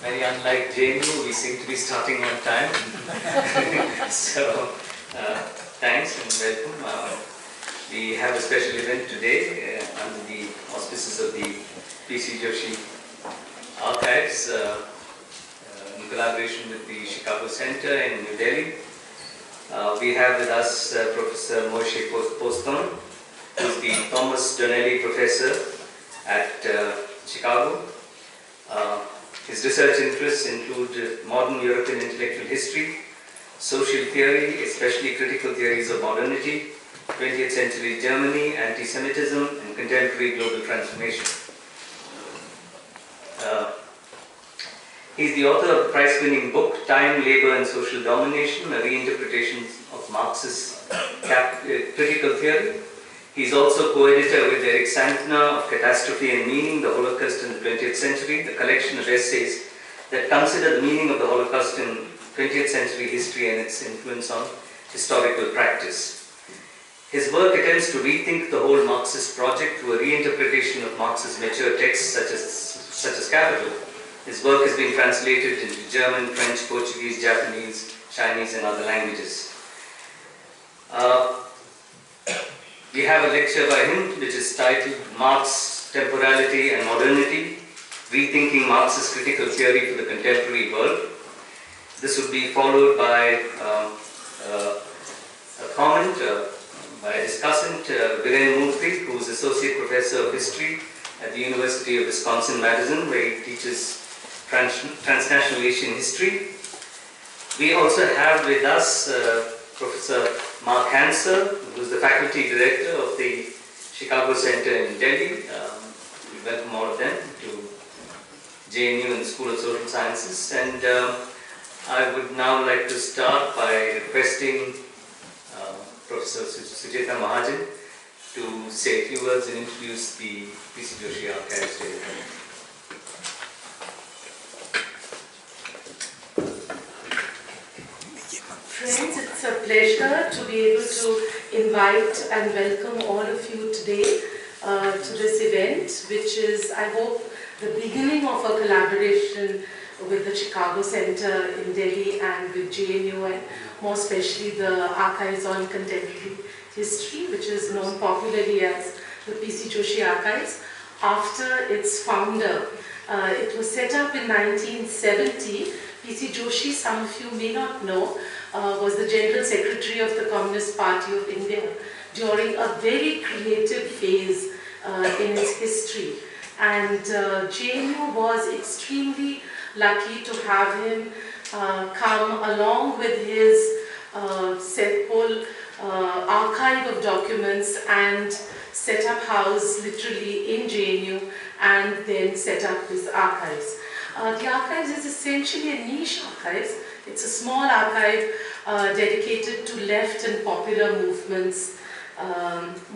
Very unlike JNU, we seem to be starting on time. So, thanks and welcome. We have a special event today under the auspices of the PC Joshi Archives in collaboration with the Chicago Center in New Delhi. We have with us Professor Moishe Postone, who is the Thomas Donnelly Professor at Chicago. His research interests include modern European intellectual history, social theory, especially critical theories of modernity, 20th century Germany, anti-Semitism, and contemporary global transformation. He's the author of the prize-winning book, Time, Labor, and Social Domination, a reinterpretation of Marxist critical theory. He's also co-editor with Eric Santner of Catastrophe and Meaning, the Holocaust in the 20th Century, the collection of essays that consider the meaning of the Holocaust in 20th century history and its influence on historical practice. His work attempts to rethink the whole Marxist project through a reinterpretation of Marx's mature texts such as Capital. His work has been translated into German, French, Portuguese, Japanese, Chinese, and other languages. We have a lecture by him which is titled Marx, Temporality and Modernity, Rethinking Marx's Critical Theory for the Contemporary World. This would be followed by a comment by a discussant, Viren Murthy, who is Associate Professor of History at the University of Wisconsin-Madison, where he teaches transnational Asian history. We also have with us Professor Mark Hanser, who is the Faculty Director of the Chicago Center in Delhi. We welcome all of them to JNU and the School of Social Sciences. And I would now like to start by requesting Professor Sujeta Mahajan to say a few words and introduce the PC Joshi Archives today. Friends, it's a pleasure to be able to invite and welcome all of you today to this event, which is, I hope, the beginning of a collaboration with the Chicago Center in Delhi and with JNU, and more especially the Archives on Contemporary History, which is known popularly as the PC Joshi Archives, after its founder. It was set up in 1970. PC Joshi, some of you may not know, was the General Secretary of the Communist Party of India during a very creative phase in its history. And JNU was extremely lucky to have him come along with his whole archive of documents and set up house literally in JNU and then set up his archives. The archives is essentially a niche archives. It's a small archive dedicated to left and popular movements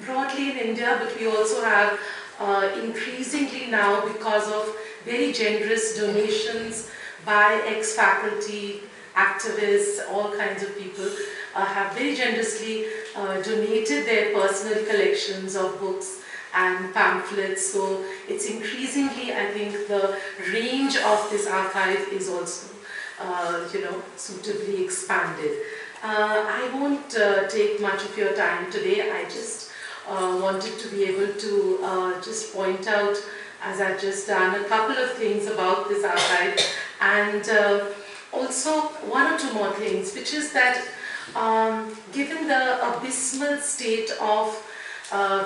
broadly in India, but we also have increasingly now, because of very generous donations by ex-faculty, activists, all kinds of people, have very generously donated their personal collections of books and pamphlets. So it's increasingly, I think, the range of this archive is also suitably expanded. I won't take much of your time today. I just wanted to be able to just point out, as I've just done, a couple of things about this archive, and also one or two more things, which is that given the abysmal state of,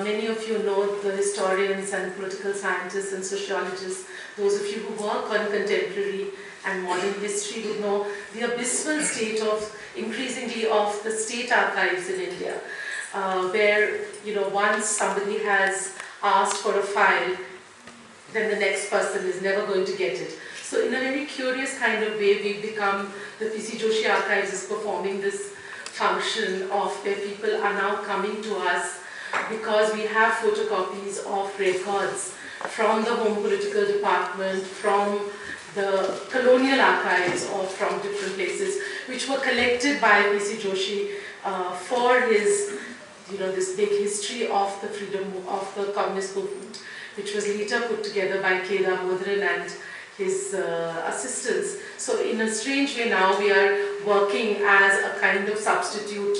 many of you know, the historians and political scientists and sociologists, those of you who work on contemporary and modern history would know the abysmal state of, increasingly, of the state archives in India, where, once somebody has asked for a file, then the next person is never going to get it. So in a very curious kind of way, we've become, the PC Joshi Archives is performing this function of where people are now coming to us because we have photocopies of records from the Home Political Department, from the colonial archives, or from different places, which were collected by PC Joshi for his, this big history of the freedom of the communist movement, which was later put together by K. Damodharan and his assistants. So in a strange way now we are working as a kind of substitute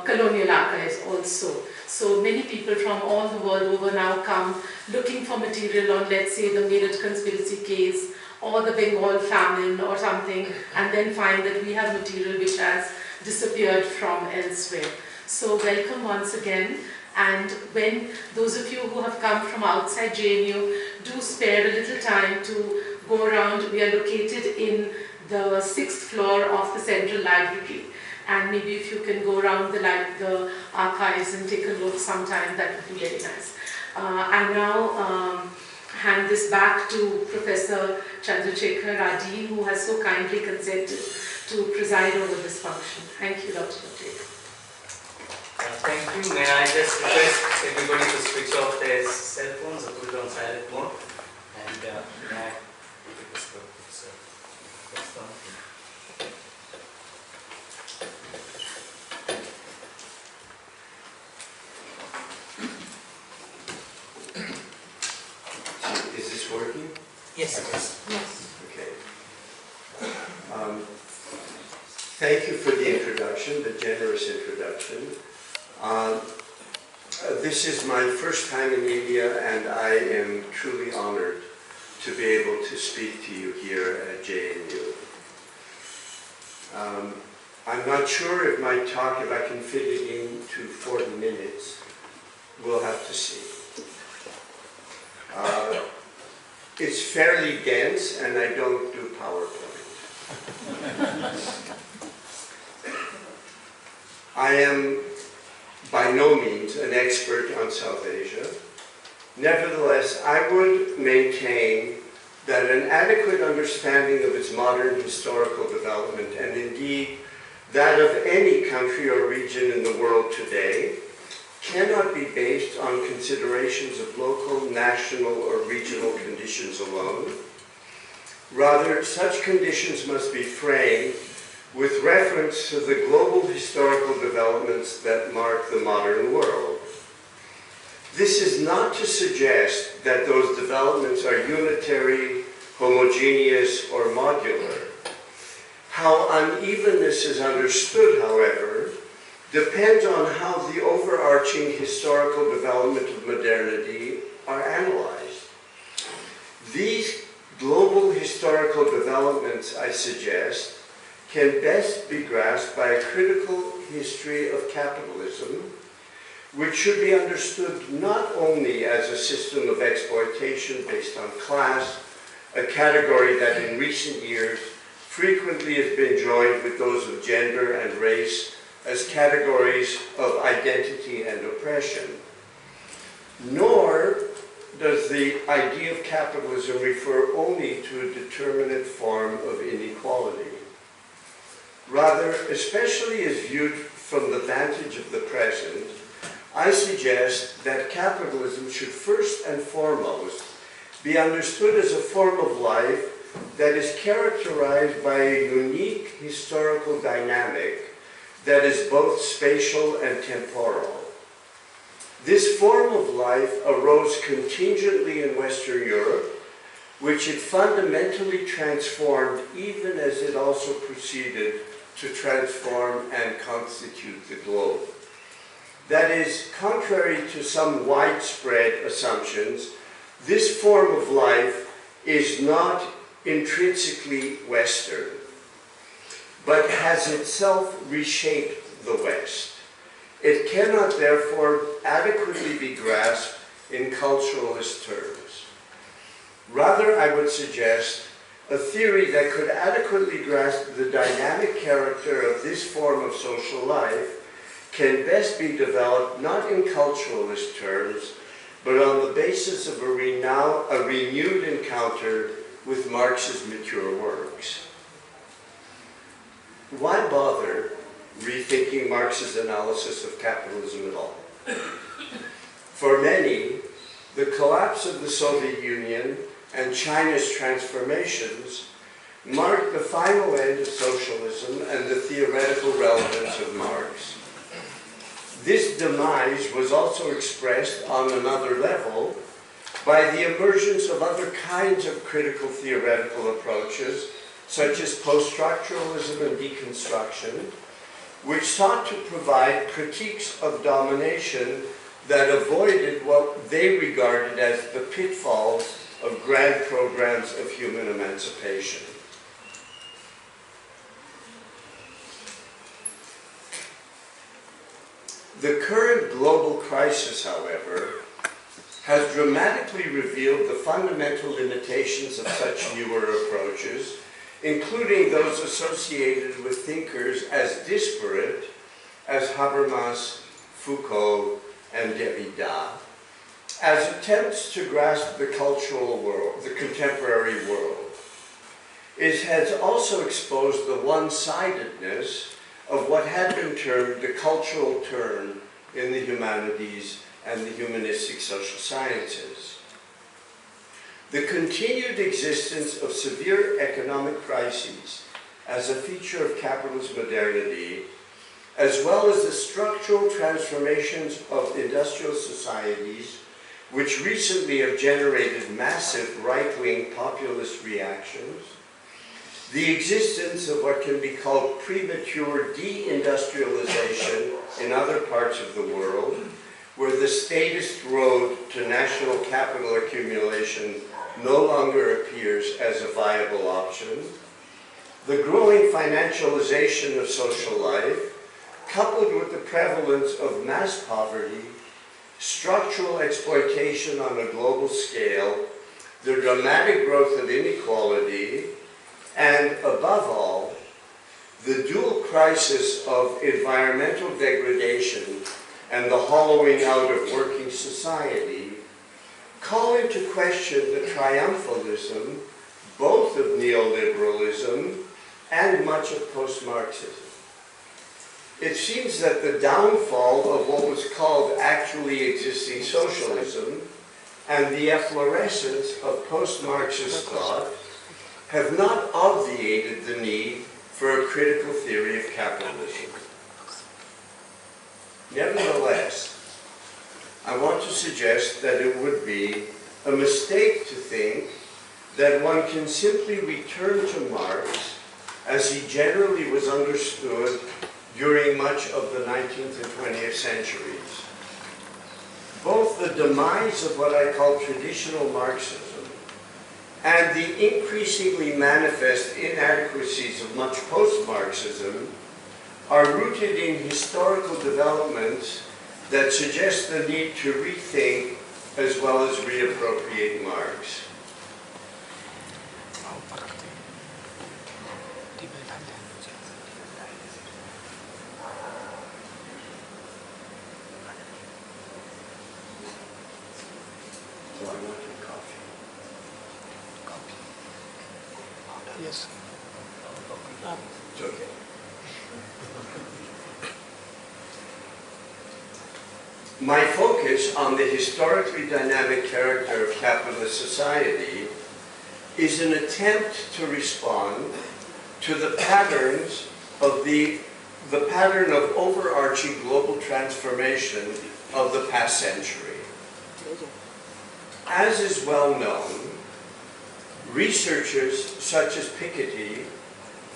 colonial archives also. So many people from all the world over now come looking for material on, let's say, the Meerut conspiracy case or the Bengal famine or something, and then find that we have material which has disappeared from elsewhere. So welcome once again. And when those of you who have come from outside JNU do spare a little time to go around, we are located in the 6th floor of the Central Library. And maybe if you can go around the archives and take a look sometime, that would be very nice. I now hand this back to Professor Chandrasekhar, our Dean, who has so kindly consented to preside over this function. Thank you, Dr. Patel. Thank you. May I just request everybody to switch off their cell phones or put it on silent mode? And may I take this to Professor Postone? Is this working? Yes, it is. Yes. Okay. Thank you for the introduction, the generous introduction. This is my first time in India, and I am truly honored to be able to speak to you here at JNU. I'm not sure if my talk, if I can fit it into 40 minutes. We'll have to see. It's fairly dense, and I don't do PowerPoint. I am by no means an expert on South Asia. Nevertheless, I would maintain that an adequate understanding of its modern historical development, and indeed that of any country or region in the world today, cannot be based on considerations of local, national, or regional conditions alone. Rather, such conditions must be framed with reference to the global historical developments that mark the modern world. This is not to suggest that those developments are unitary, homogeneous, or modular. How unevenness is understood, however, depends on how the overarching historical development of modernity are analyzed. These global historical developments, I suggest, can best be grasped by a critical history of capitalism, which should be understood not only as a system of exploitation based on class, a category that in recent years frequently has been joined with those of gender and race as categories of identity and oppression, nor does the idea of capitalism refer only to a determinate form of inequality. Rather, especially as viewed from the vantage of the present, I suggest that capitalism should first and foremost be understood as a form of life that is characterized by a unique historical dynamic that is both spatial and temporal. This form of life arose contingently in Western Europe, which it fundamentally transformed even as it also proceeded to transform and constitute the globe. That is, contrary to some widespread assumptions, this form of life is not intrinsically Western, but has itself reshaped the West. It cannot, therefore, adequately be grasped in culturalist terms. Rather, I would suggest a theory that could adequately grasp the dynamic character of this form of social life can best be developed not in culturalist terms, but on the basis of a renewed encounter with Marx's mature works. Why bother rethinking Marx's analysis of capitalism at all? For many, the collapse of the Soviet Union and China's transformations marked the final end of socialism and the theoretical relevance of Marx. This demise was also expressed on another level by the emergence of other kinds of critical theoretical approaches, such as post-structuralism and deconstruction, which sought to provide critiques of domination that avoided what they regarded as the pitfalls of grand programs of human emancipation. The current global crisis, however, has dramatically revealed the fundamental limitations of such newer approaches, including those associated with thinkers as disparate as Habermas, Foucault, and Derrida, as attempts to grasp the cultural world, the contemporary world. It has also exposed the one-sidedness of what had been termed the cultural turn in the humanities and the humanistic social sciences. The continued existence of severe economic crises as a feature of capitalist modernity, as well as the structural transformations of industrial societies, which recently have generated massive right-wing populist reactions, the existence of what can be called premature deindustrialization in other parts of the world, where the statist road to national capital accumulation no longer appears as a viable option, the growing financialization of social life, coupled with the prevalence of mass poverty, structural exploitation on a global scale, the dramatic growth of inequality, and above all, the dual crisis of environmental degradation and the hollowing out of working society, call into question the triumphalism both of neoliberalism and much of post-Marxism. It seems that the downfall of what was called actually existing socialism and the efflorescence of post-Marxist thought have not obviated the need for a critical theory of capitalism. Nevertheless, I want to suggest that it would be a mistake to think that one can simply return to Marx as he generally was understood during much of the 19th and 20th centuries. Both the demise of what I call traditional Marxism and the increasingly manifest inadequacies of much post-Marxism are rooted in historical developments that suggest the need to rethink as well as reappropriate Marx. Yes. It's okay. My focus on the historically dynamic character of capitalist society is an attempt to respond to the patterns of the pattern of overarching global transformation of the past century. As is well known, researchers such as Piketty,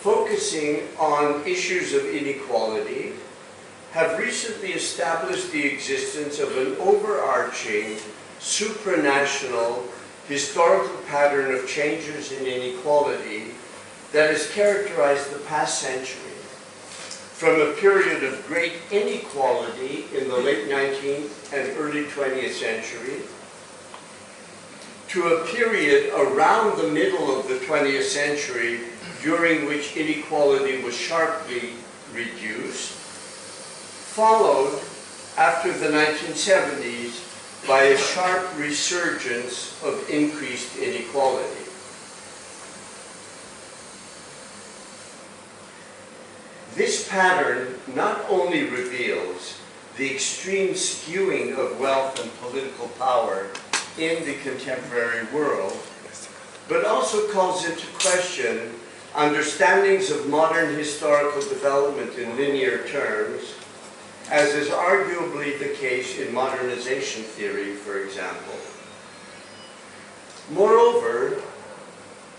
focusing on issues of inequality, have recently established the existence of an overarching, supranational, historical pattern of changes in inequality that has characterized the past century, from a period of great inequality in the late 19th and early 20th century, to a period around the middle of the 20th century during which inequality was sharply reduced, followed after the 1970s by a sharp resurgence of increased inequality. This pattern not only reveals the extreme skewing of wealth and political power in the contemporary world, but also calls into question understandings of modern historical development in linear terms, as is arguably the case in modernization theory, for example. Moreover,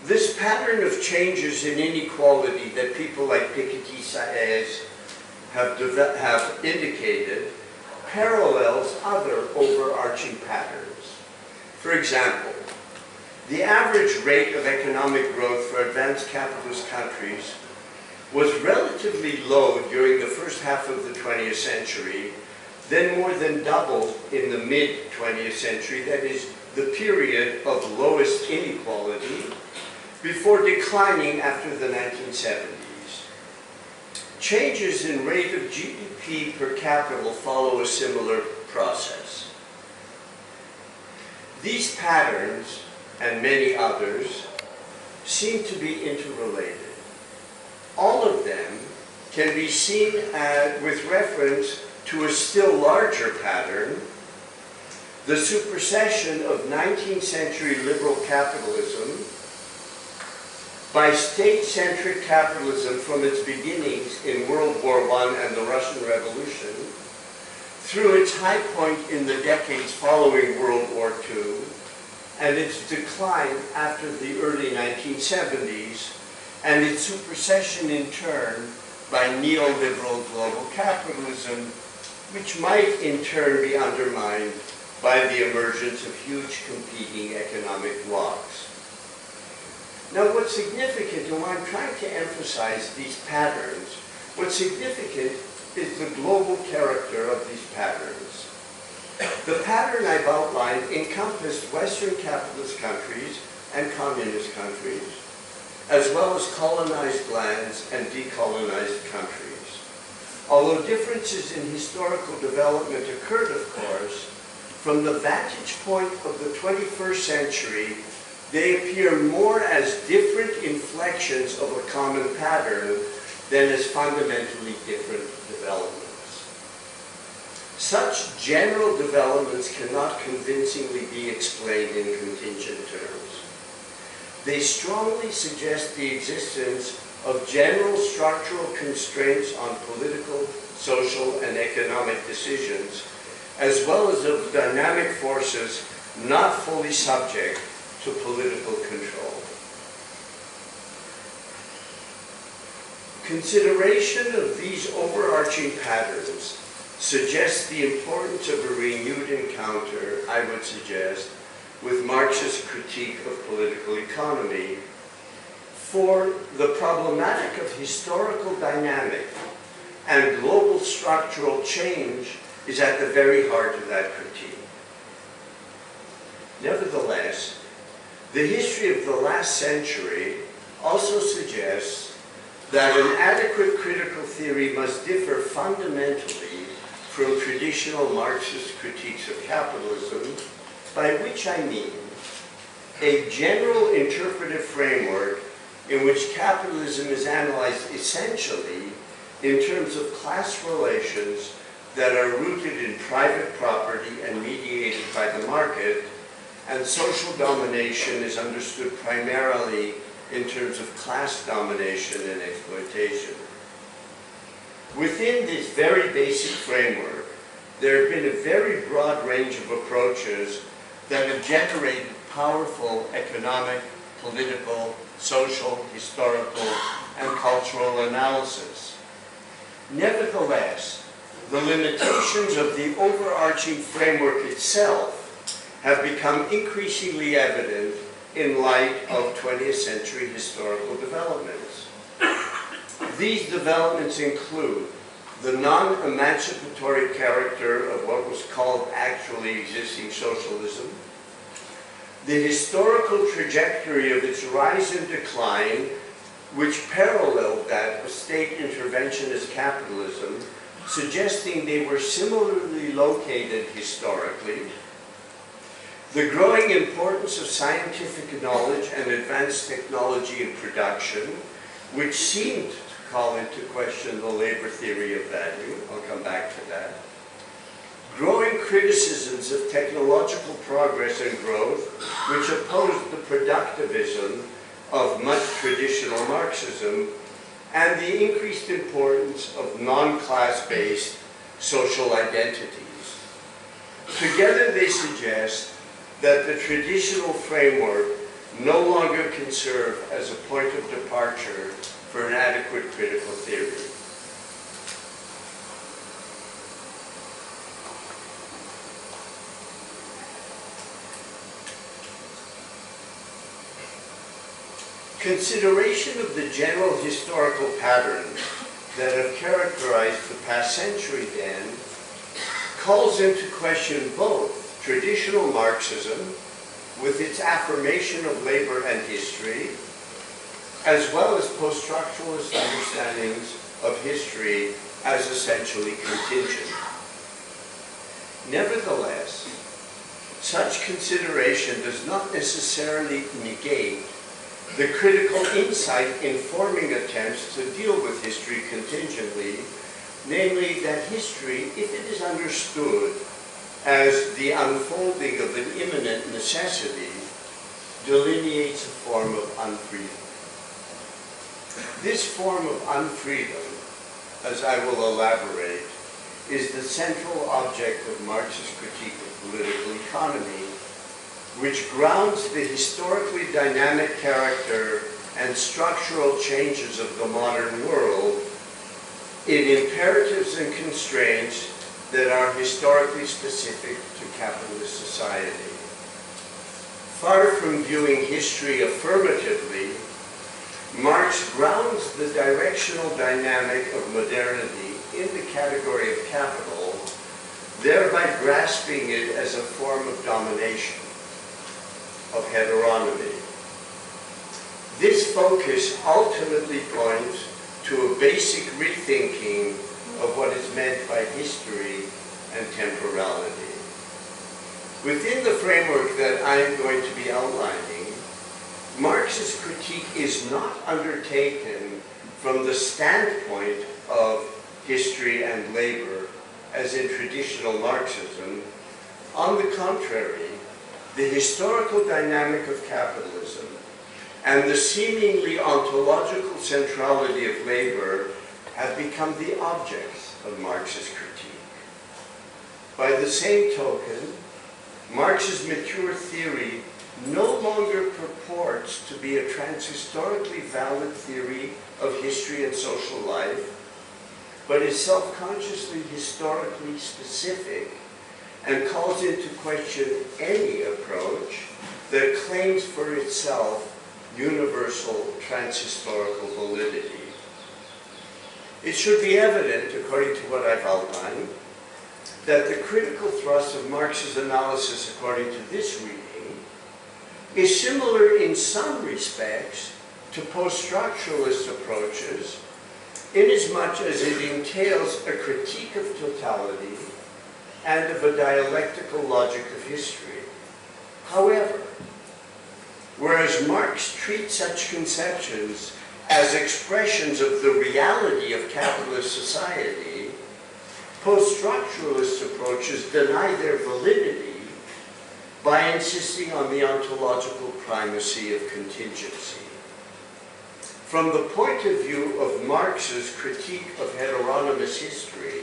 this pattern of changes in inequality that people like Piketty Saez have indicated parallels other overarching patterns. For example, the average rate of economic growth for advanced capitalist countries was relatively low during the first half of the 20th century, then more than doubled in the mid-20th century, that is, the period of lowest inequality, before declining after the 1970s. Changes in rate of GDP per capita follow a similar process. These patterns, and many others, seem to be interrelated. All of them can be seen with reference to a still larger pattern, the supersession of 19th century liberal capitalism by state-centric capitalism from its beginnings in World War I and the Russian Revolution, through its high point in the decades following World War II, and its decline after the early 1970s, and its supersession in turn by neoliberal global capitalism, which might in turn be undermined by the emergence of huge competing economic blocs. Now, what's significant, and why I'm trying to emphasize these patterns, what's significant is the global character of these patterns. The pattern I've outlined encompassed Western capitalist countries and communist countries, as well as colonized lands and decolonized countries. Although differences in historical development occurred, of course, from the vantage point of the 21st century, they appear more as different inflections of a common pattern than as fundamentally different developments. Such general developments cannot convincingly be explained in contingent terms. They strongly suggest the existence of general structural constraints on political, social, and economic decisions, as well as of dynamic forces not fully subject to political control. Consideration of these overarching patterns suggests the importance of a renewed encounter, I would suggest, with Marxist critique of political economy, for the problematic of historical dynamic and global structural change is at the very heart of that critique. Nevertheless, the history of the last century also suggests that an adequate critical theory must differ fundamentally from traditional Marxist critiques of capitalism, by which I mean a general interpretive framework in which capitalism is analyzed essentially in terms of class relations that are rooted in private property and mediated by the market, and social domination is understood primarily in terms of class domination and exploitation. Within this very basic framework, there have been a very broad range of approaches that have generated powerful economic, political, social, historical, and cultural analysis. Nevertheless, the limitations of the overarching framework itself have become increasingly evident in light of 20th century historical developments. These developments include the non-emancipatory character of what was called actually existing socialism, the historical trajectory of its rise and decline, which paralleled that of state interventionist capitalism, suggesting they were similarly located historically, the growing importance of scientific knowledge and advanced technology in production, which seemed to call into question the labor theory of value. I'll come back to that. Growing criticisms of technological progress and growth, which opposed the productivism of much traditional Marxism, and the increased importance of non-class-based social identities. Together they suggest that the traditional framework no longer can serve as a point of departure for an adequate critical theory. Consideration of the general historical patterns that have characterized the past century, then, calls into question both traditional Marxism, with its affirmation of labor and history, as well as post-structuralist understandings of history as essentially contingent. Nevertheless, such consideration does not necessarily negate the critical insight informing attempts to deal with history contingently, namely that history, if it is understood as the unfolding of an imminent necessity, delineates a form of unfreedom. This form of unfreedom, as I will elaborate, is the central object of Marx's critique of political economy, which grounds the historically dynamic character and structural changes of the modern world in imperatives and constraints that are historically specific to capitalist society. Far from viewing history affirmatively, Marx grounds the directional dynamic of modernity in the category of capital, thereby grasping it as a form of domination, of heteronomy. This focus ultimately points to a basic rethinking of what is meant by history and temporality. Within the framework that I am going to be outlining, Marx's critique is not undertaken from the standpoint of history and labor, as in traditional Marxism. On the contrary, the historical dynamic of capitalism and the seemingly ontological centrality of labor have become the objects of Marx's critique. By the same token, Marx's mature theory no longer purports to be a transhistorically valid theory of history and social life, but is self-consciously historically specific and calls into question any approach that claims for itself universal transhistorical validity. It should be evident, according to what I've outlined, that the critical thrust of Marx's analysis, according to this reading, is similar in some respects to post-structuralist approaches, inasmuch as it entails a critique of totality and of a dialectical logic of history. However, whereas Marx treats such conceptions as expressions of the reality of capitalist society, post-structuralist approaches deny their validity by insisting on the ontological primacy of contingency. From the point of view of Marx's critique of heteronomous history,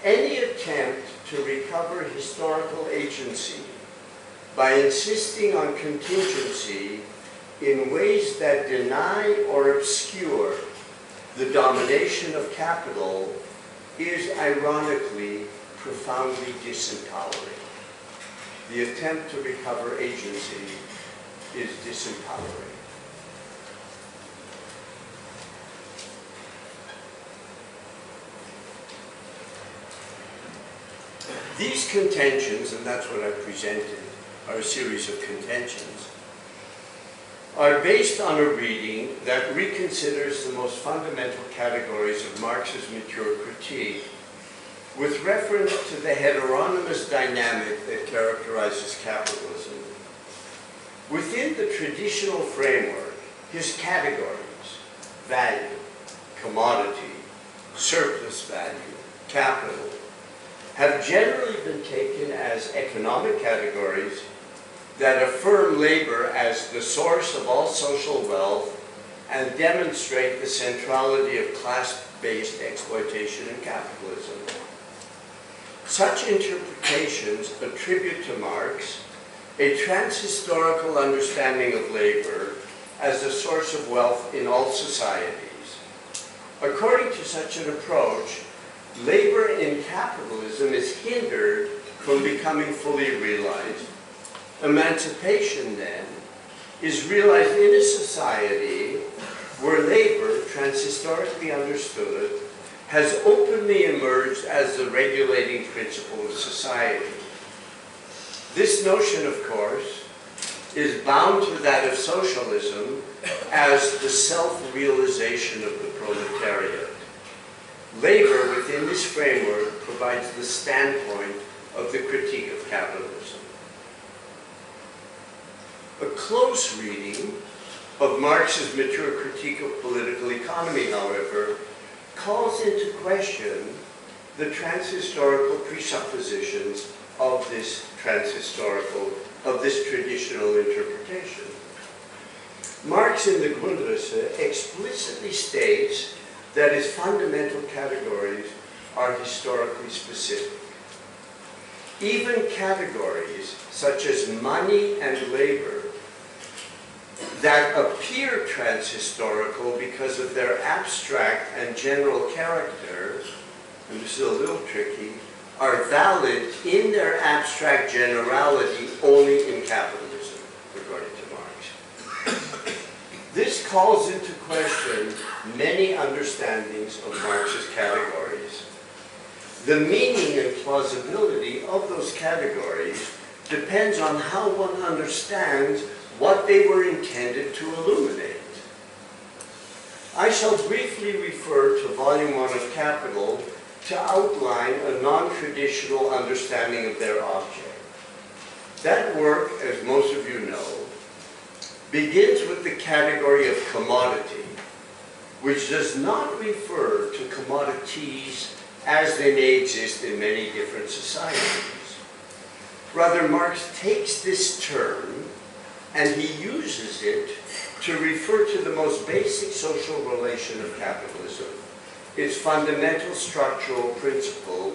any attempt to recover historical agency by insisting on contingency in ways that deny or obscure the domination of capital is ironically profoundly disempowering. The attempt to recover agency is disempowering. These contentions, and that's what I presented, are a series of contentions, are based on a reading that reconsiders the most fundamental categories of Marx's mature critique with reference to the heteronomous dynamic that characterizes capitalism. Within the traditional framework, his categories, value, commodity, surplus value, capital, have generally been taken as economic categories that affirm labor as the source of all social wealth and demonstrate the centrality of class-based exploitation in capitalism. Such interpretations attribute to Marx a transhistorical understanding of labor as a source of wealth in all societies. According to such an approach, labor in capitalism is hindered from becoming fully realized. Emancipation, then, is realized in a society where labor, transhistorically understood, has openly emerged as the regulating principle of society. This notion, of course, is bound to that of socialism as the self-realization of the proletariat. Labor within this framework provides the standpoint of the critique of capitalism. A close reading of Marx's mature critique of political economy, however, calls into question the transhistorical presuppositions of this traditional interpretation. Marx in the Grundrisse explicitly states that his fundamental categories are historically specific. Even categories such as money and labor that appear transhistorical because of their abstract and general character, and this is a little tricky, are valid in their abstract generality only in capitalism, according to Marx. This calls into question many understandings of Marx's categories. The meaning and plausibility of those categories depends on how one understands what they were intended to illuminate. I shall briefly refer to Volume 1 of Capital to outline a non-traditional understanding of their object. That work, as most of you know, begins with the category of commodity, which does not refer to commodities as they may exist in many different societies. Rather, Marx takes this term and he uses it to refer to the most basic social relation of capitalism, its fundamental structural principle,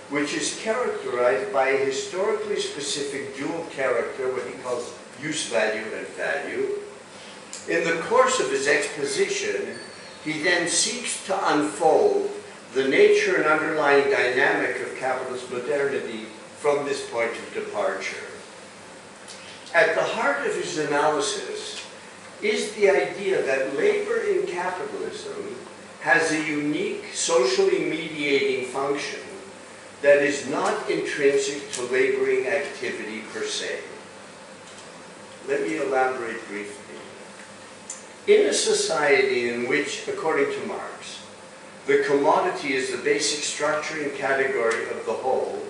which is characterized by a historically specific dual character, what he calls use value and value. In the course of his exposition, he then seeks to unfold the nature and underlying dynamic of capitalist modernity from this point of departure. At the heart of his analysis is the idea that labor in capitalism has a unique socially mediating function that is not intrinsic to laboring activity per se. Let me elaborate briefly. In a society in which, according to Marx, the commodity is the basic structuring category of the whole,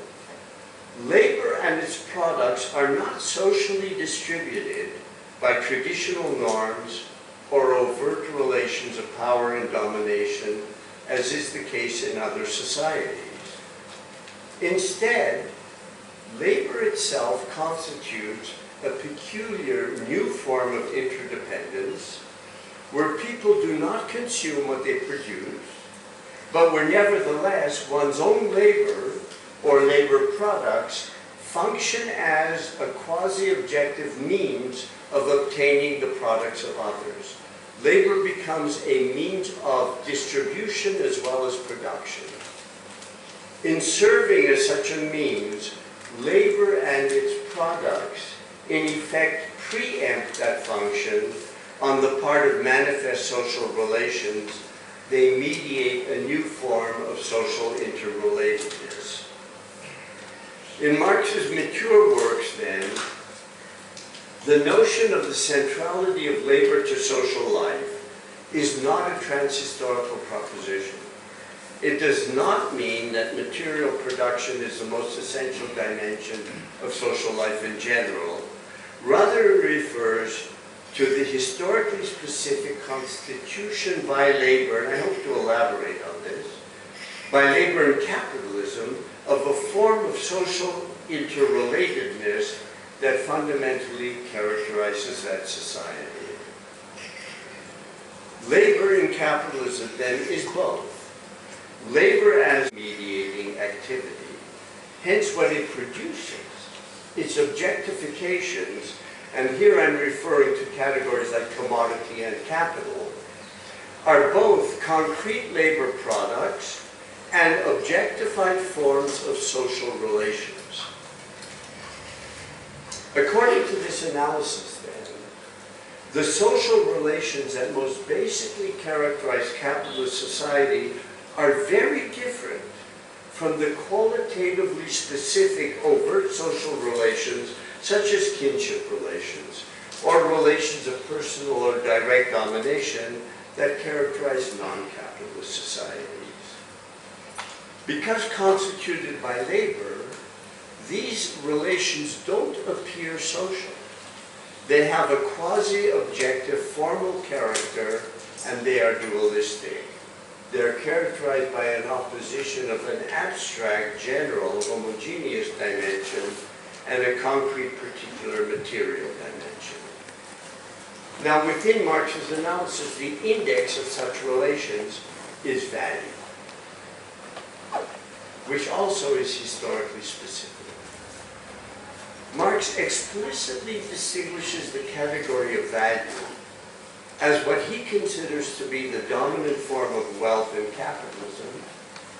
labor and its products are not socially distributed by traditional norms or overt relations of power and domination, as is the case in other societies. Instead, labor itself constitutes a peculiar new form of interdependence where people do not consume what they produce, but where nevertheless one's own labor or labor products function as a quasi-objective means of obtaining the products of others. Labor becomes a means of distribution as well as production. In serving as such a means, labor and its products in effect preempt that function on the part of manifest social relations. They mediate a new form of social interrelatedness. In Marx's mature works, then, the notion of the centrality of labor to social life is not a transhistorical proposition. It does not mean that material production is the most essential dimension of social life in general. Rather, it refers to the historically specific constitution by labor, and I hope to elaborate on this, by labor and capitalism, of a form of social interrelatedness that fundamentally characterizes that society. Labor in capitalism, then, is both. Labor as mediating activity, hence what it produces, its objectifications, and here I'm referring to categories like commodity and capital, are both concrete labor products and objectified forms of social relations. According to this analysis, then, the social relations that most basically characterize capitalist society are very different from the qualitatively specific overt social relations such as kinship relations or relations of personal or direct domination that characterize non-capitalist societies. Because constituted by labor, these relations don't appear social. They have a quasi-objective formal character, and they are dualistic. They're characterized by an opposition of an abstract, general, homogeneous dimension and a concrete, particular material dimension. Now, within Marx's analysis, the index of such relations is value, which also is historically specific. Marx explicitly distinguishes the category of value as what he considers to be the dominant form of wealth in capitalism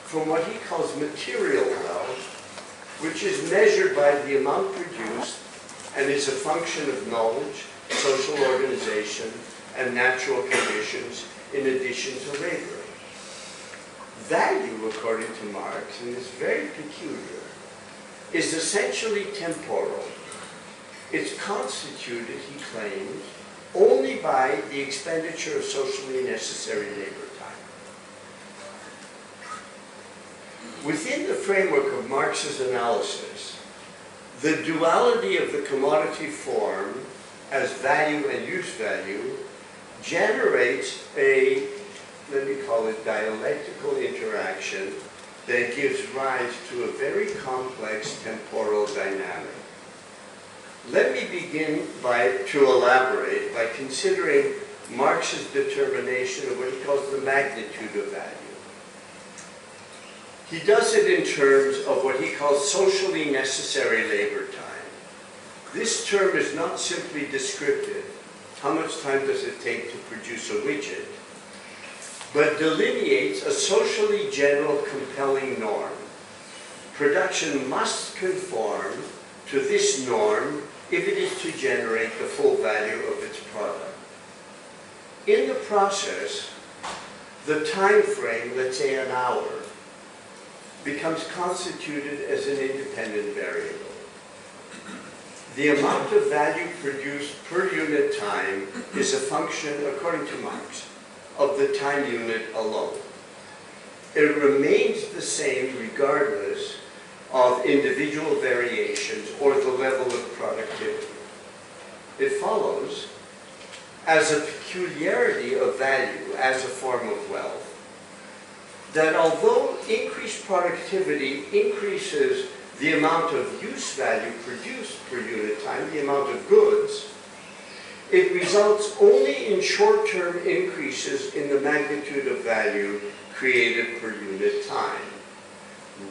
from what he calls material wealth, which is measured by the amount produced and is a function of knowledge, social organization, and natural conditions in addition to labor. Value, according to Marx, and is very peculiar, is essentially temporal. It's constituted, he claims, only by the expenditure of socially necessary labor time. Within the framework of Marx's analysis, the duality of the commodity form as value and use value generates a, let me call it, dialectical interaction that gives rise to a very complex temporal dynamic. Let me begin to elaborate by considering Marx's determination of what he calls the magnitude of value. He does it in terms of what he calls socially necessary labor time. This term is not simply descriptive. How much time does it take to produce a widget? But delineates a socially general compelling norm. Production must conform to this norm if it is to generate the full value of its product. In the process, the time frame, let's say an hour, becomes constituted as an independent variable. The amount of value produced per unit time is a function, according to Marx, of the time unit alone. It remains the same regardless of individual variations or the level of productivity. It follows, as a peculiarity of value, as a form of wealth, that although increased productivity increases the amount of use value produced per unit time, the amount of goods, it results only in short-term increases in the magnitude of value created per unit time.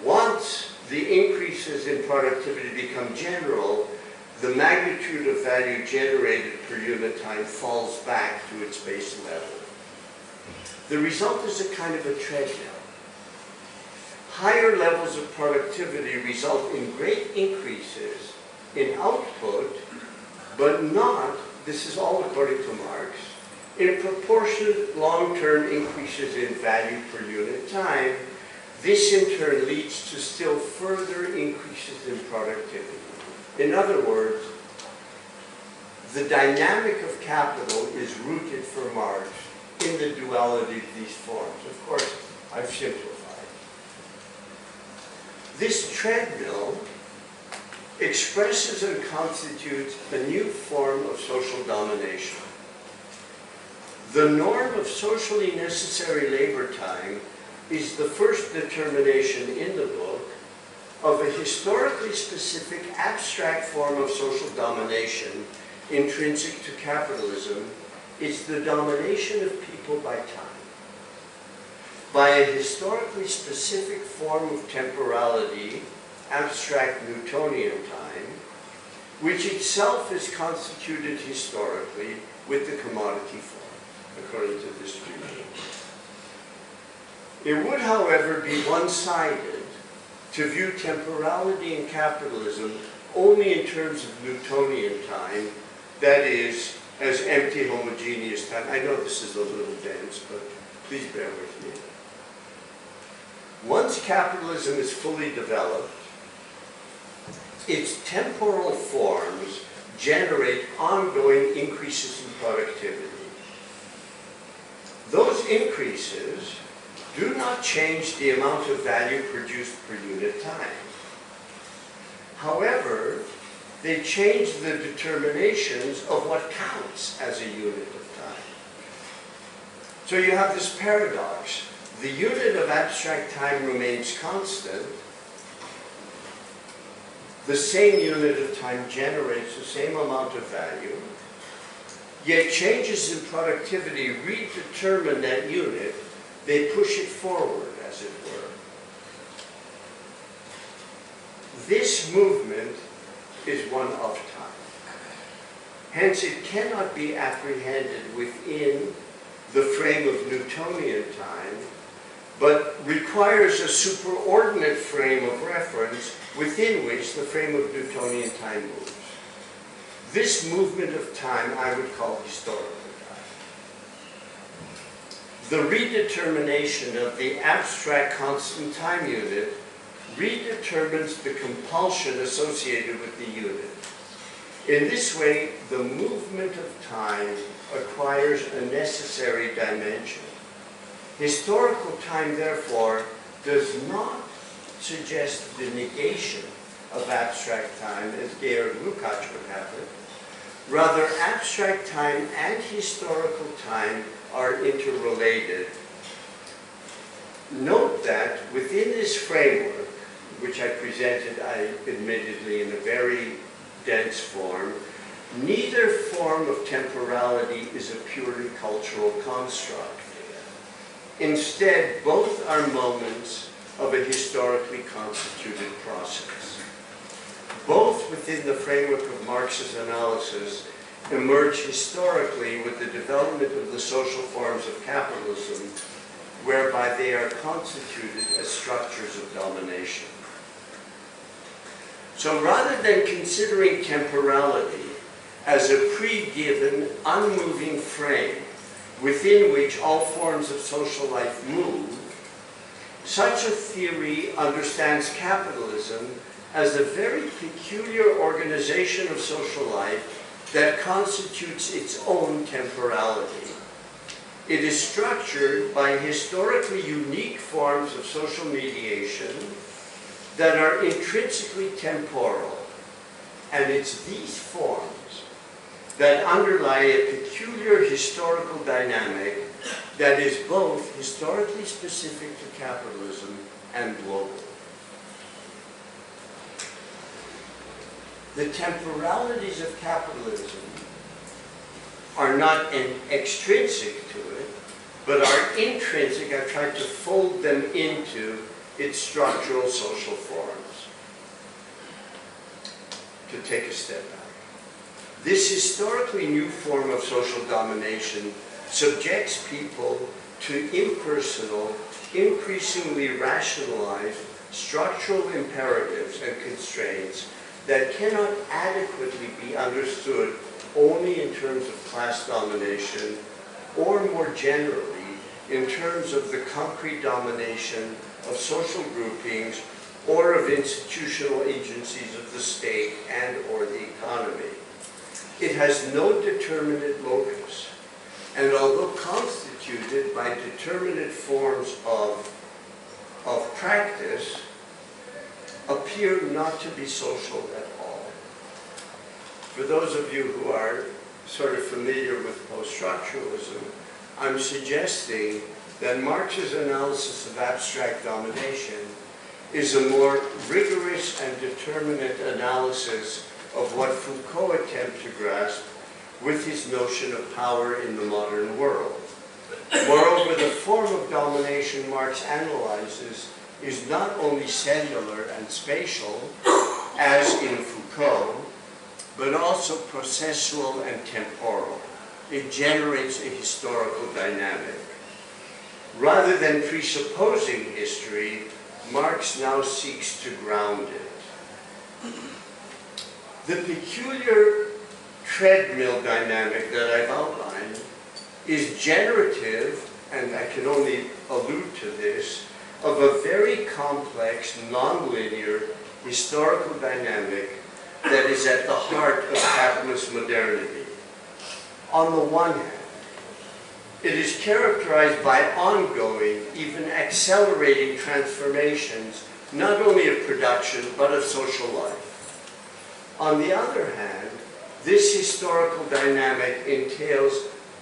Once the increases in productivity become general, the magnitude of value generated per unit time falls back to its base level. The result is a kind of a treadmill. Higher levels of productivity result in great increases in output, but not, this is all according to Marx, in proportionate long-term increases in value per unit time. This in turn leads to still further increases in productivity. In other words, the dynamic of capital is rooted for Marx in the duality of these forms. Of course, I've simplified. This treadmill expresses and constitutes a new form of social domination. The norm of socially necessary labor time is the first determination in the book of a historically specific abstract form of social domination intrinsic to capitalism. It's the domination of people by time. By a historically specific form of temporality, abstract Newtonian time, which itself is constituted historically with the commodity form, according to this treatment. It would, however, be one-sided to view temporality in capitalism only in terms of Newtonian time, that is, as empty homogeneous time. I know this is a little dense, but please bear with me. Once capitalism is fully developed, its temporal forms generate ongoing increases in productivity. Those increases do not change the amount of value produced per unit time. However, they change the determinations of what counts as a unit of time. So you have this paradox. The unit of abstract time remains constant. The same unit of time generates the same amount of value, yet changes in productivity redetermine that unit. They push it forward, as it were. This movement is one of time. Hence, it cannot be apprehended within the frame of Newtonian time, but requires a superordinate frame of reference within which the frame of Newtonian time moves. This movement of time I would call historical time. The redetermination of the abstract constant time unit redetermines the compulsion associated with the unit. In this way, the movement of time acquires a necessary dimension. Historical time, therefore, does not suggest the negation of abstract time, as Georg Lukács would have it. Rather, abstract time and historical time are interrelated. Note that within this framework, which I presented, admittedly, in a very dense form, neither form of temporality is a purely cultural construct. Instead, both are moments of a historically constituted process. Both within the framework of Marx's analysis emerge historically with the development of the social forms of capitalism, whereby they are constituted as structures of domination. So rather than considering temporality as a pre-given, unmoving frame within which all forms of social life move, such a theory understands capitalism as a very peculiar organization of social life that constitutes its own temporality. It is structured by historically unique forms of social mediation that are intrinsically temporal, and it's these forms that underlie a peculiar historical dynamic that is both historically specific to capitalism and global. The temporalities of capitalism are not extrinsic to it, but are intrinsic. I've tried to fold them into its structural social forms. To take a step back. This historically new form of social domination subjects people to impersonal, increasingly rationalized structural imperatives and constraints that cannot adequately be understood only in terms of class domination, or more generally, in terms of the concrete domination of social groupings or of institutional agencies of the state and or the economy. It has no determinate locus, and although constituted by determinate forms of practice, appear not to be social at all. For those of you who are sort of familiar with post-structuralism, I'm suggesting that Marx's analysis of abstract domination is a more rigorous and determinate analysis of what Foucault attempted to grasp with his notion of power in the modern world. Moreover, the form of domination Marx analyzes is not only cellular and spatial, as in Foucault, but also processual and temporal. It generates a historical dynamic. Rather than presupposing history, Marx now seeks to ground it. The peculiar treadmill dynamic that I've outlined is generative, and I can only allude to this, of a very complex, nonlinear historical dynamic that is at the heart of capitalist modernity. On the one hand, it is characterized by ongoing, even accelerating transformations, not only of production, but of social life. On the other hand, this historical dynamic entails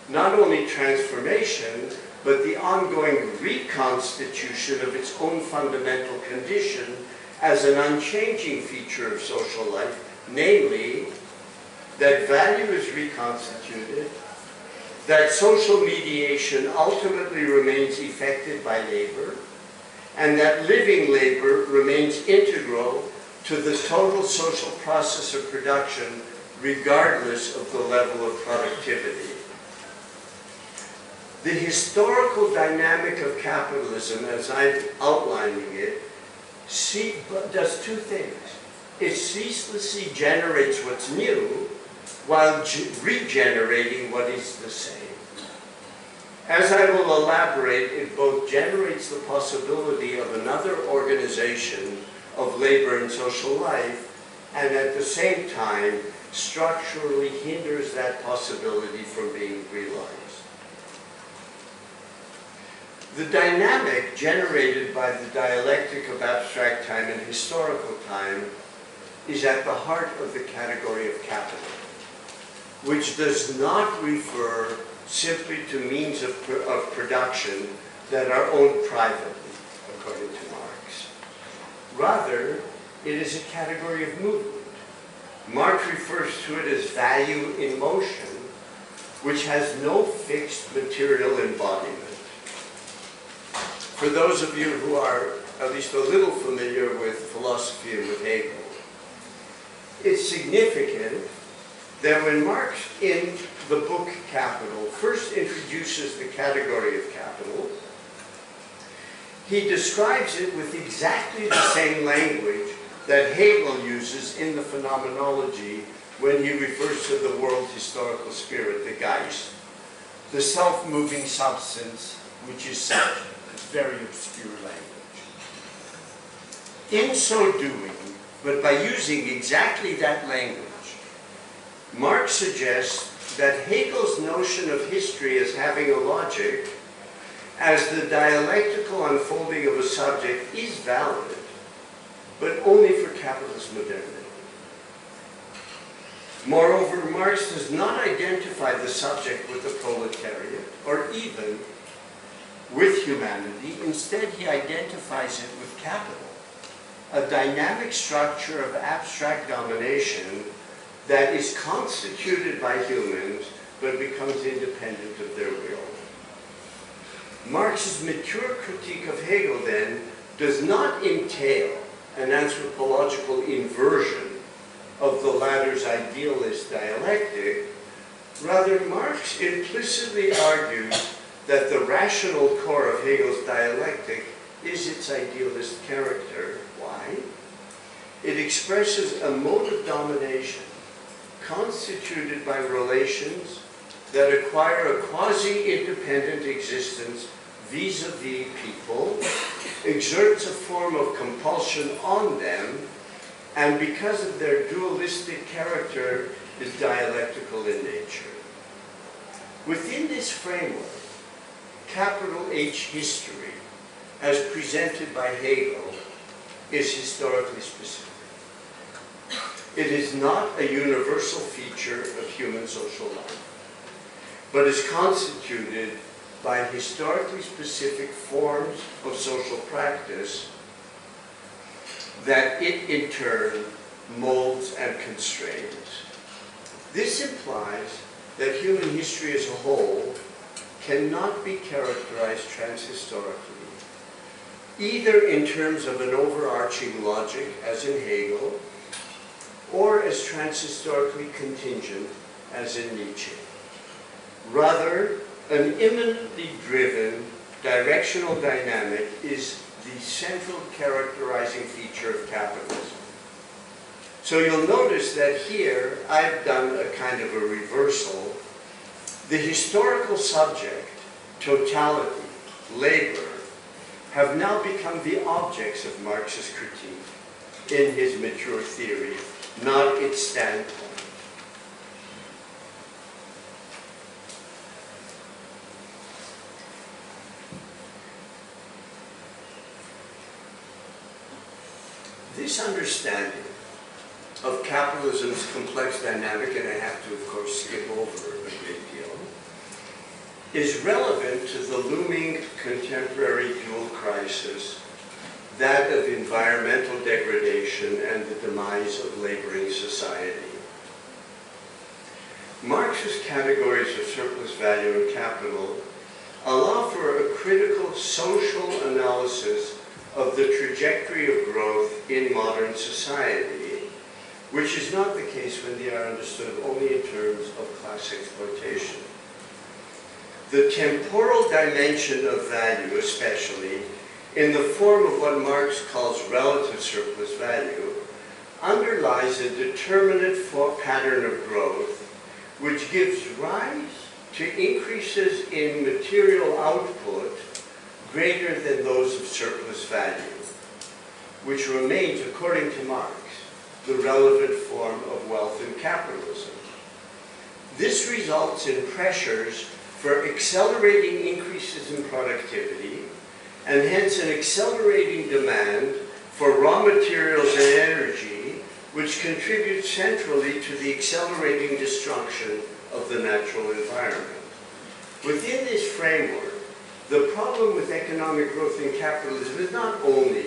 not only transformation, but the ongoing reconstitution of its own fundamental condition as an unchanging feature of social life, namely, that value is reconstituted, that social mediation ultimately remains effected by labor, and that living labor remains integral to the total social process of production, regardless of the level of productivity. The historical dynamic of capitalism, as I'm outlining it, does two things. It ceaselessly generates what's new, while regenerating what is the same. As I will elaborate, it both generates the possibility of another organization of labor and social life, and at the same time, structurally hinders that possibility from being realized. The dynamic generated by the dialectic of abstract time and historical time is at the heart of the category of capital, which does not refer simply to means of production that are owned privately, according to Marx. Rather, it is a category of movement. Marx refers to it as value in motion, which has no fixed material embodiment. For those of you who are at least a little familiar with philosophy and with Hegel, it's significant that when Marx, in the book Capital, first introduces the category of capital, he describes it with exactly the same language that Hegel uses in the phenomenology when he refers to the world historical spirit, the Geist, the self-moving substance, which is such a very obscure language. In so doing, but by using exactly that language, Marx suggests that Hegel's notion of history as having a logic, as the dialectical unfolding of a subject, is valid, but only for capitalist modernity. Moreover, Marx does not identify the subject with the proletariat, or even with humanity. Instead, he identifies it with capital, a dynamic structure of abstract domination that is constituted by humans, but becomes independent of their will. Marx's mature critique of Hegel, then, does not entail an anthropological inversion of the latter's idealist dialectic. Rather, Marx implicitly argues that the rational core of Hegel's dialectic is its idealist character. Why? It expresses a mode of domination constituted by relations that acquire a quasi-independent existence vis-a-vis people, exerts a form of compulsion on them, and because of their dualistic character, is dialectical in nature. Within this framework, capital H history, as presented by Hegel, is historically specific. It is not a universal feature of human social life, but is constituted by historically specific forms of social practice that it in turn molds and constrains. This implies that human history as a whole cannot be characterized transhistorically, either in terms of an overarching logic, as in Hegel, or as transhistorically contingent as in Nietzsche. Rather, an immanently driven directional dynamic is the central characterizing feature of capitalism. So you'll notice that here I've done a kind of a reversal. The historical subject, totality, labor, have now become the objects of Marx's critique in his mature theory, not its standpoint. This understanding of capitalism's complex dynamic, and I have to, of course, skip over a great deal, is relevant to the looming contemporary dual crisis, that of environmental degradation and the demise of laboring society. Marx's categories of surplus value and capital allow for a critical social analysis of the trajectory of growth in modern society, which is not the case when they are understood only in terms of class exploitation. The temporal dimension of value, especially, in the form of what Marx calls relative surplus value, underlies a determinate pattern of growth which gives rise to increases in material output greater than those of surplus value, which remains, according to Marx, the relevant form of wealth in capitalism. This results in pressures for accelerating increases in productivity, and hence an accelerating demand for raw materials and energy, which contributes centrally to the accelerating destruction of the natural environment. Within this framework, the problem with economic growth in capitalism is not only,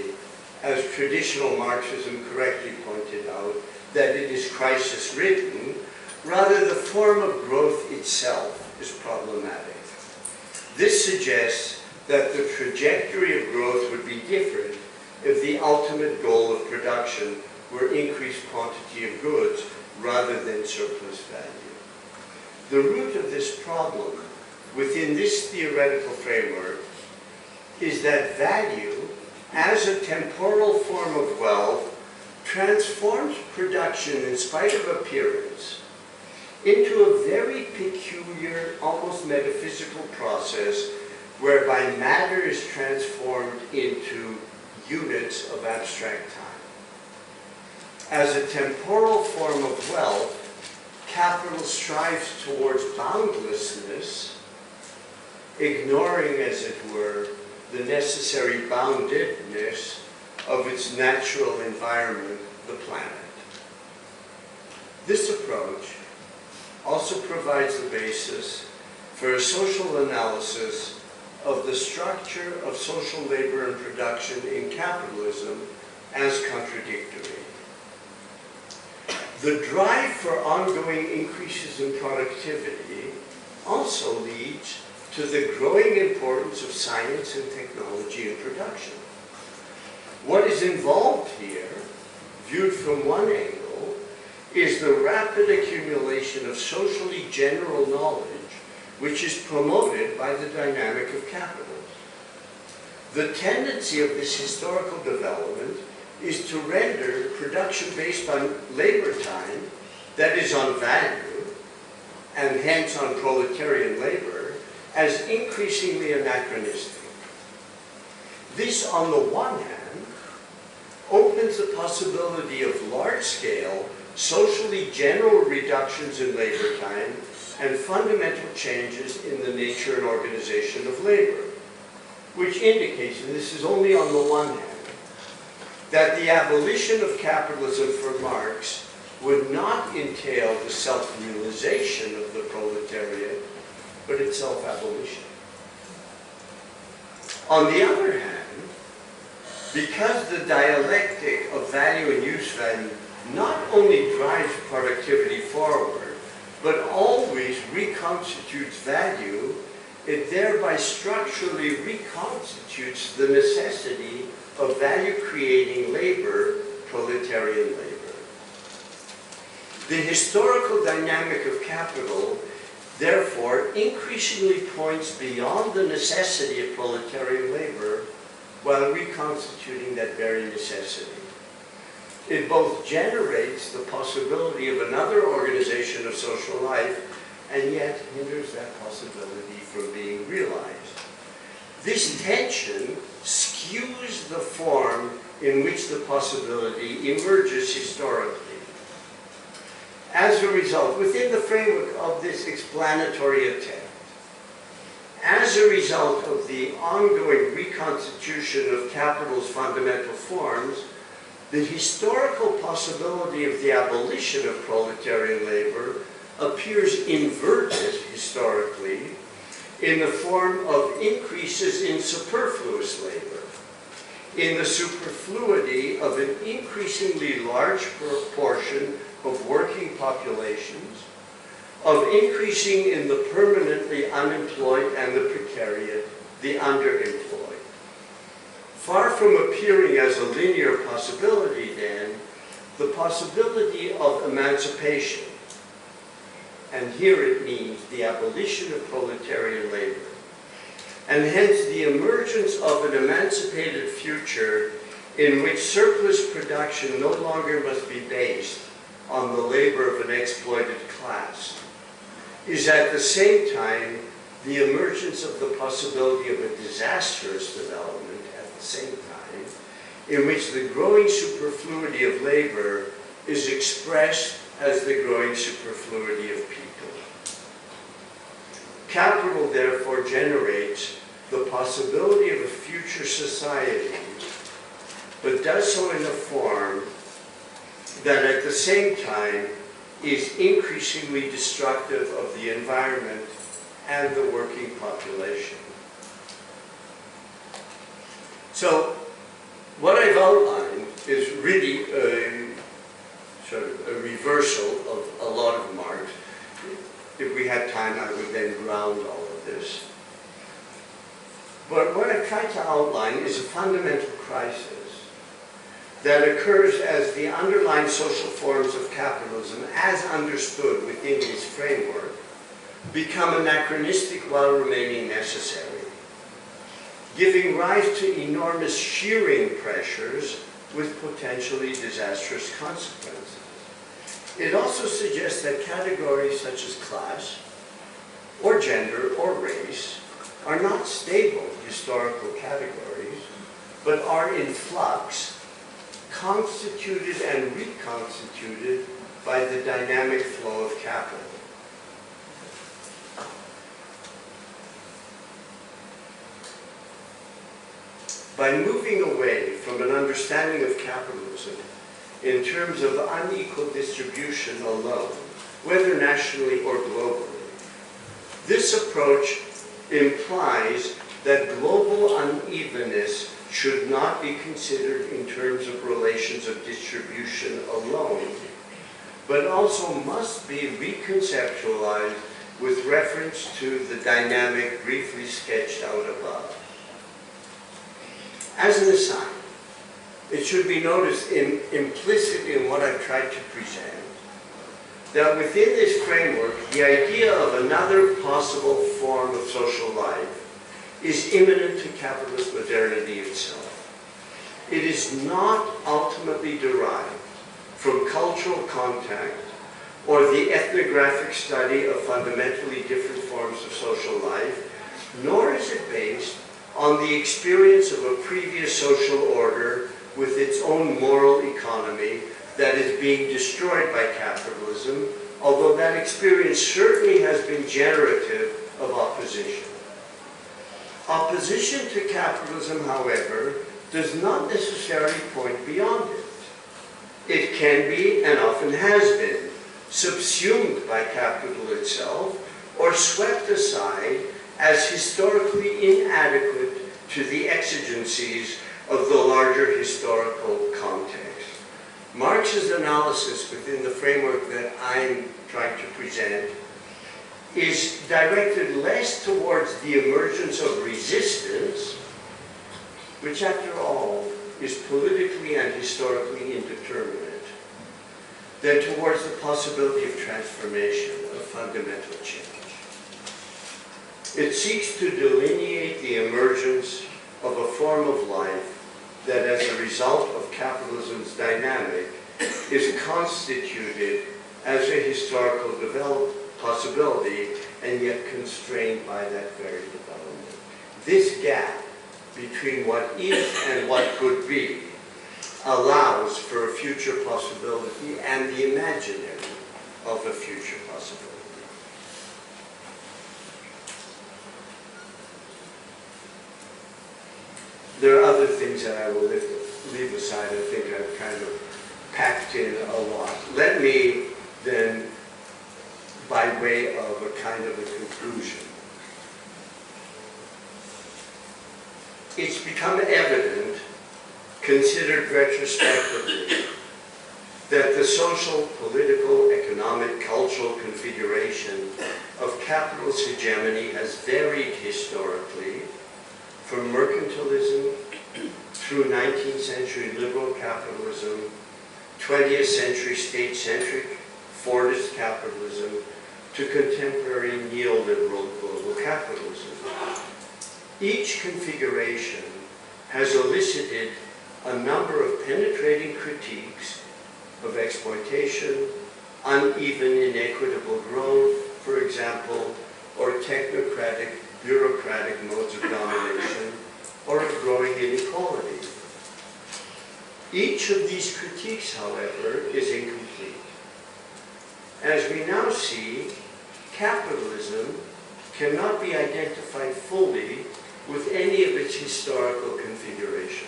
as traditional Marxism correctly pointed out, that it is crisis-ridden, rather the form of growth itself is problematic. This suggests that the trajectory of growth would be different if the ultimate goal of production were increased quantity of goods rather than surplus value. The root of this problem within this theoretical framework is that value, as a temporal form of wealth, transforms production in spite of appearance into a very peculiar, almost metaphysical process whereby matter is transformed into units of abstract time. As a temporal form of wealth, capital strives towards boundlessness, ignoring, as it were, the necessary boundedness of its natural environment, the planet. This approach also provides the basis for a social analysis of the structure of social labor and production in capitalism as contradictory. The drive for ongoing increases in productivity also leads to the growing importance of science and technology in production. What is involved here, viewed from one angle, is the rapid accumulation of socially general knowledge which is promoted by the dynamic of capital. The tendency of this historical development is to render production based on labor time, that is on value, and hence on proletarian labor, as increasingly anachronistic. This, on the one hand, opens the possibility of large-scale, socially general reductions in labor time and fundamental changes in the nature and organization of labor, which indicates, and this is only on the one hand, that the abolition of capitalism for Marx would not entail the self-realization of the proletariat, but its self-abolition. On the other hand, because the dialectic of value and use value not only drives productivity forward, but always reconstitutes value, it thereby structurally reconstitutes the necessity of value-creating labor, proletarian labor. The historical dynamic of capital, therefore, increasingly points beyond the necessity of proletarian labor while reconstituting that very necessity. It both generates the possibility of another organization of social life and yet hinders that possibility from being realized. This tension skews the form in which the possibility emerges historically. As a result, within the framework of this explanatory attempt, as a result of the ongoing reconstitution of capital's fundamental forms, the historical possibility of the abolition of proletarian labor appears inverted historically in the form of increases in superfluous labor, in the superfluity of an increasingly large proportion of working populations, of increasing in the permanently unemployed and the precariat, the underemployed. Far from appearing as a linear possibility, then, the possibility of emancipation, and here it means the abolition of proletarian labor, and hence the emergence of an emancipated future in which surplus production no longer must be based on the labor of an exploited class, is at the same time the emergence of the possibility of a disastrous development at the same time, in which the growing superfluity of labor is expressed as the growing superfluity of people. Capital, therefore, generates the possibility of a future society, but does so in a form that at the same time is increasingly destructive of the environment and the working population. So, what I've outlined is really sort of a reversal of a lot of Marx. If we had time, I would then ground all of this. But what I've tried to outline is a fundamental crisis that occurs as the underlying social forms of capitalism, as understood within this framework, become anachronistic while remaining necessary, giving rise to enormous shearing pressures with potentially disastrous consequences. It also suggests that categories such as class, or gender, or race are not stable historical categories, but are in flux, constituted and reconstituted by the dynamic flow of capital. By moving away from an understanding of capitalism in terms of unequal distribution alone, whether nationally or globally, this approach implies that global unevenness should not be considered in terms of relations of distribution alone, but also must be reconceptualized with reference to the dynamic briefly sketched out above. As an aside, it should be noticed implicit in what I've tried to present, that within this framework, the idea of another possible form of social life is imminent to capitalist modernity itself. It is not ultimately derived from cultural contact or the ethnographic study of fundamentally different forms of social life, nor is it based on the experience of a previous social order with its own moral economy that is being destroyed by capitalism, although that experience certainly has been generative of opposition. Opposition to capitalism, however, does not necessarily point beyond it. It can be, and often has been, subsumed by capital itself or swept aside as historically inadequate to the exigencies of the larger historical context. Marx's analysis within the framework that I'm trying to present is directed less towards the emergence of resistance, which after all is politically and historically indeterminate, than towards the possibility of transformation, of fundamental change. It seeks to delineate the emergence of a form of life that, as a result of capitalism's dynamic, is constituted as a historical possibility and yet constrained by that very development. This gap between what is and what could be allows for a future possibility and the imaginary of a future possibility. There are other things that I will leave aside. I think I've kind of packed in a lot. Let me then, by way of a kind of a conclusion, it's become evident, considered retrospectively, that the social, political, economic, cultural configuration of capitalist hegemony has varied historically from mercantilism through 19th century liberal capitalism, 20th century state-centric Fordist capitalism, to contemporary neoliberal global capitalism. Each configuration has elicited a number of penetrating critiques of exploitation, uneven inequitable growth, for example, or technocratic, bureaucratic modes of domination, or of growing inequality. Each of these critiques, however, is incomplete. As we now see, capitalism cannot be identified fully with any of its historical configurations.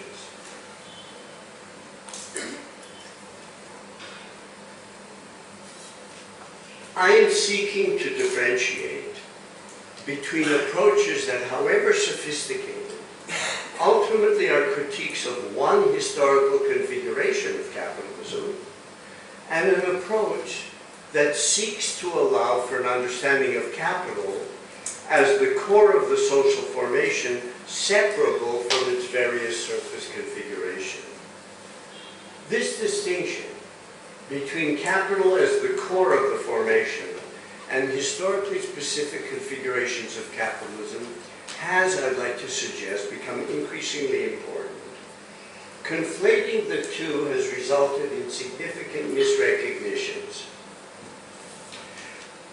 I am seeking to differentiate between approaches that, however sophisticated, ultimately are critiques of one historical configuration of capitalism, and an approach that seeks to allow for an understanding of capital as the core of the social formation, separable from its various surface configuration. This distinction between capital as the core of the formation and historically specific configurations of capitalism has, I'd like to suggest, become increasingly important. Conflating the two has resulted in significant misrecognitions.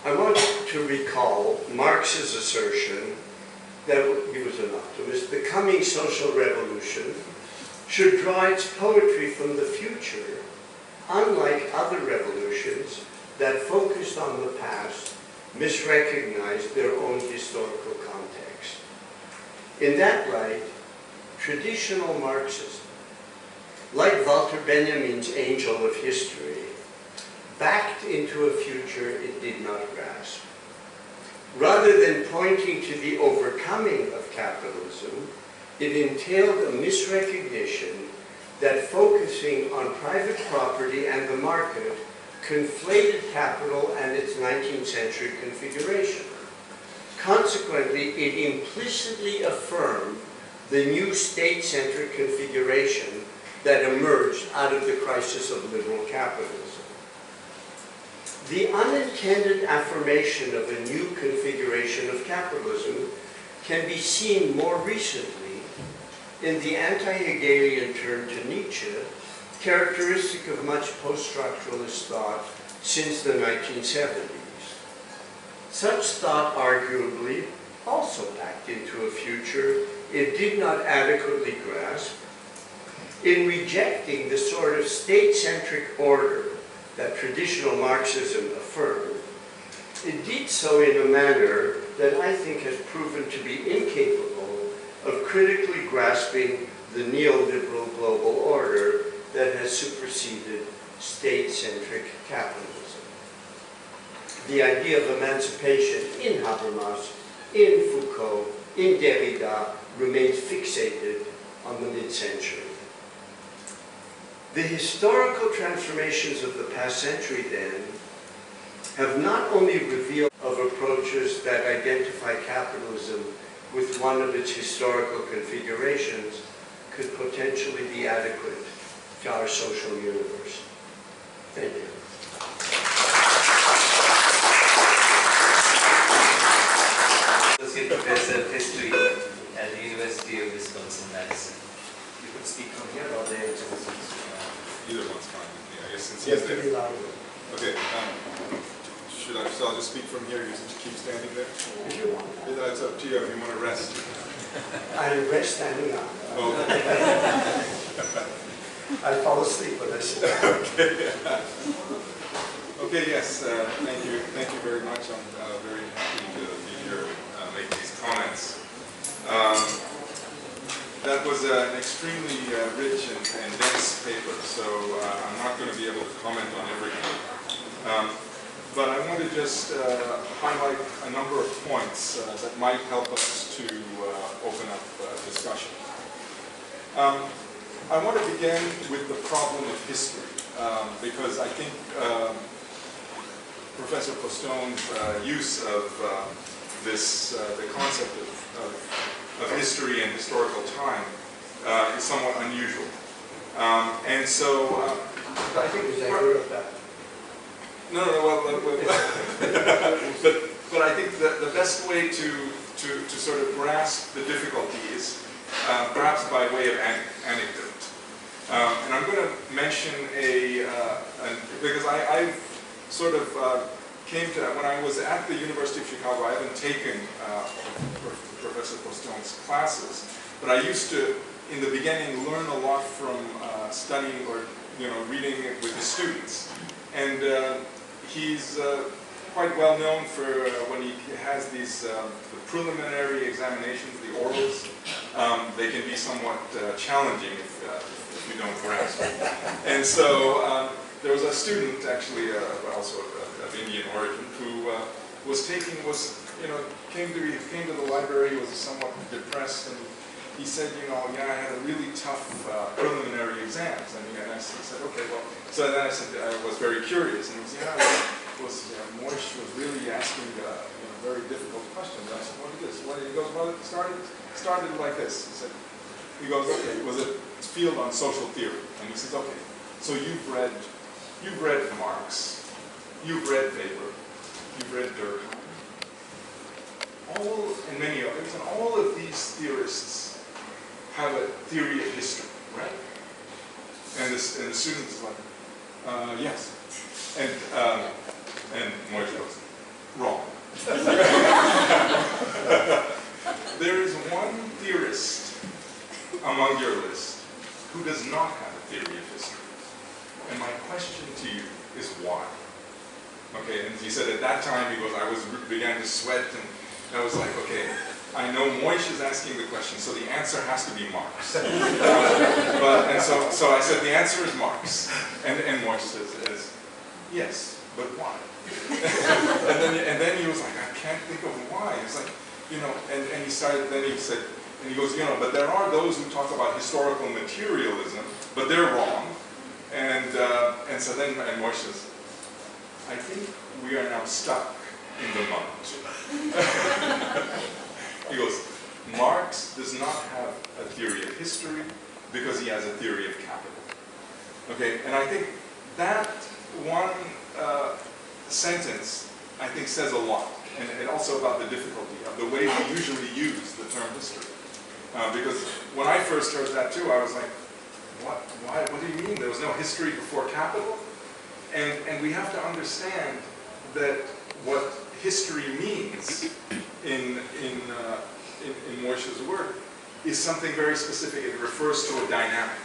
I want to recall Marx's assertion that he was an optimist. The coming social revolution should draw its poetry from the future, unlike other revolutions that focused on the past, misrecognized their own historical context. In that light, traditional Marxism, like Walter Benjamin's angel of history, backed into a future it did not grasp. Rather than pointing to the overcoming of capitalism, it entailed a misrecognition that focusing on private property and the market conflated capital and its 19th century configuration. Consequently, it implicitly affirmed the new state-centric configuration that emerged out of the crisis of liberal capitalism. The unintended affirmation of a new configuration of capitalism can be seen more recently in the anti-Hegelian turn to Nietzsche, characteristic of much post-structuralist thought since the 1970s. Such thought arguably also backed into a future it did not adequately grasp in rejecting the sort of state-centric order that traditional Marxism affirmed. It did so in a manner that I think has proven to be incapable of critically grasping the neoliberal global order that has superseded state-centric capitalism. The idea of emancipation in Habermas, in Foucault, in Derrida remains fixated on the mid-century. The historical transformations of the past century, then, have not only revealed of approaches that identify capitalism with one of its historical configurations could potentially be adequate to our social universe. Thank you. could speak from here or there, whichever suits. Either one's fine with me, I guess, since You he's have to there. be louder. Okay, so I'll just speak from here, you just keep standing there? If you want. It's up to you if you want to rest. I rest standing up. Oh. I fall asleep when I sit down. Okay. Okay, yes, thank you very much. I'm very happy to be here make these comments. That was an extremely rich and dense paper, so I'm not going to be able to comment on everything. But I want to just highlight a number of points that might help us to open up discussion. I want to begin with the problem of history, because I think Professor Postone's use of the concept of history and historical time is somewhat unusual. And so... I think there's a word of that. No, well, but I think the best way to sort of grasp the difficulty is perhaps by way of anecdote. And I'm going to mention because I sort of came to that when I was at the University of Chicago. I haven't taken Professor Postone's classes, but I used to, in the beginning, learn a lot from studying or reading it with the students. And he's quite well known for when he has these the preliminary examinations, the orals. They can be somewhat challenging if you don't grasp it. And so there was a student, actually, also of Indian origin, who came to the library, was somewhat depressed, and he said, I had a really tough preliminary exams. And I said, okay, well, so then I said, I was very curious, and he was, Moishe was really asking very difficult questions. And I said, what is this? He goes, well, it started like this. He goes, okay, it was a field on social theory. And he says, okay, so you've read Marx, you've read Weber, you've read Durkheim, and many others, and all of these theorists have a theory of history, right? And the student is like, yes. And Moishe goes, wrong. There is one theorist among your list who does not have a theory of history. And my question to you is why? Okay, and he said at that time, he goes, began to sweat, and I was like, okay, I know Moishe is asking the question, so the answer has to be Marx. So I said, the answer is Marx. And Moishe says, yes, but why? and then he was like, I can't think of why. It's like, and he started, then he said, and he goes, but there are those who talk about historical materialism, but they're wrong. And so then, and Moishe says, I think we are now stuck in the mud. He goes, Marx does not have a theory of history because he has a theory of capital. Okay, and I think that one sentence, I think, says a lot, and also about the difficulty of the way we usually use the term history. Because when I first heard that too, I was like, what do you mean? There was no history before capital? And we have to understand that what history means in Moishe's work is something very specific. It refers to a dynamic.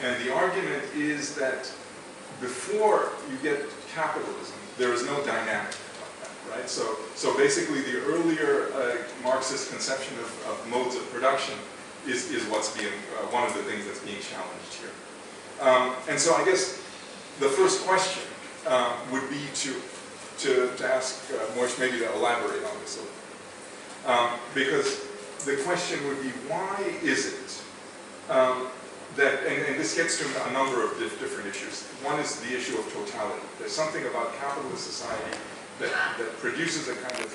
And the argument is that before you get capitalism, there is no dynamic like that, right? So basically the earlier Marxist conception of modes of production is what's being, one of the things that's being challenged here. And so I guess the first question would be to ask Moishe maybe to elaborate on this a little. Because the question would be, why is it that, and this gets to a number of different issues. One is the issue of totality. There's something about capitalist society that produces a kind of